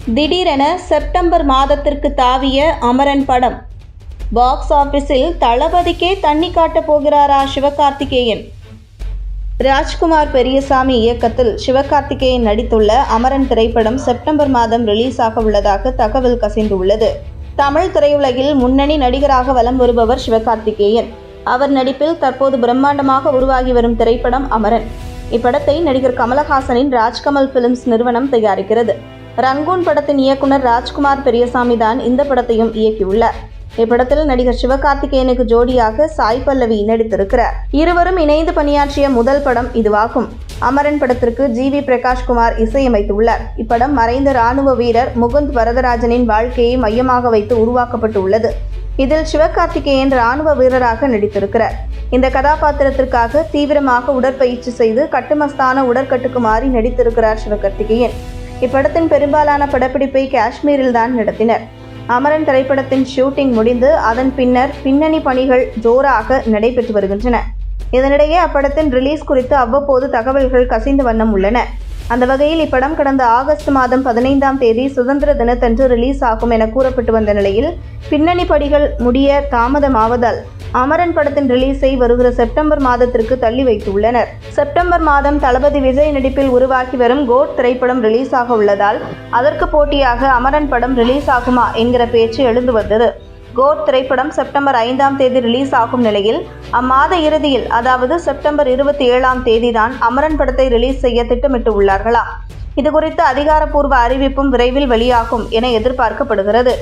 திடீரென செப்டம்பர் மாதத்திற்கு தாவிய அமரன் படம். பாக்ஸ் ஆபீஸில் தளபதிக்கே தண்ணி காட்டப் போகிறாரா சிவகார்த்திகேயன்? ராஜ்குமார் பெரியசாமி இயக்கத்தில் சிவகார்த்திகேயன் நடித்துள்ள அமரன் திரைப்படம் செப்டம்பர் மாதம் ரிலீஸ் ஆக உள்ளதாக தகவல் கசிந்துள்ளது. தமிழ் திரையுலகில் முன்னணி நடிகராக வலம் வருபவர் சிவகார்த்திகேயன். அவர் நடிப்பில் தற்போது பிரம்மாண்டமாக உருவாகி வரும் திரைப்படம் அமரன். இப்படத்தை நடிகர் கமலஹாசனின் ராஜ்கமல் பிலிம்ஸ் நிறுவனம் தயாரிக்கிறது. ரங்கூன் படத்தின் இயக்குனர் ராஜ்குமார் பெரியசாமி தான் இந்த படத்தையும் இயக்கியுள்ளார். இப்படத்தில் நடிகர் சிவகார்த்திகேயனுக்கு ஜோடியாக சாய் பல்லவி நடித்திருக்கிறார். இருவரும் இணைந்து பணியாற்றிய முதல் படம் இதுவாகும். அமரன் படத்திற்கு ஜி.வி. பிரகாஷ்குமார் இசையமைத்துள்ளார். இப்படம் மறைந்த ராணுவ வீரர் முகுந்த் வரதராஜனின் வாழ்க்கையை மையமாக வைத்து உருவாக்கப்பட்டுள்ளது. இதில் சிவகார்த்திகேயன் ராணுவ வீரராக நடித்திருக்கிறார். இந்த கதாபாத்திரத்திற்காக தீவிரமாக உடற்பயிற்சி செய்து கட்டுமஸ்தான உடற்கட்டுக்கு மாறி நடித்திருக்கிறார் சிவகார்த்திகேயன். இப்படத்தின் பெரும்பாலான படப்பிடிப்பை காஷ்மீரில் தான் நடத்தினர். அமரன் திரைப்படத்தின் ஷூட்டிங் முடிந்து அதன் பின்னர் பின்னணி பணிகள் ஜோராக நடைபெற்று வருகின்றன. இதனிடையே அப்படத்தின் ரிலீஸ் குறித்து அவ்வப்போது தகவல்கள் கசிந்த வண்ணம் உள்ளன. அந்த வகையில் இப்படம் கடந்த ஆகஸ்ட் மாதம் 15ஆம் தேதி சுதந்திர தினத்தன்று ரிலீஸ் ஆகும் என கூறப்பட்டு வந்த நிலையில் பின்னணி பணிகள் முடிய தாமதமாவதால் அமரன் படத்தின் ரிலீஸை வருகிற செப்டம்பர் மாதத்திற்கு தள்ளி வைத்துள்ளனர். செப்டம்பர் மாதம் தளபதி விஜய் நடிப்பில் உருவாகி வரும் கோட் திரைப்படம் ரிலீஸ் ஆக உள்ளதால் அதற்கு போட்டியாக அமரன் படம் ரிலீஸ் ஆகுமா என்கிற பேச்சு எழுந்து வந்தது. கோட் திரைப்படம் செப்டம்பர் 5ஆம் தேதி ரிலீஸ் ஆகும் நிலையில் அம்மாத இறுதியில், அதாவது செப்டம்பர் 27ஆம் தேதி தான் அமரன் படத்தை ரிலீஸ் செய்ய திட்டமிட்டு உள்ளார்களாம். இதுகுறித்து அதிகாரப்பூர்வ அறிவிப்பும் விரைவில் வெளியாகும் என எதிர்பார்க்கப்படுகிறது.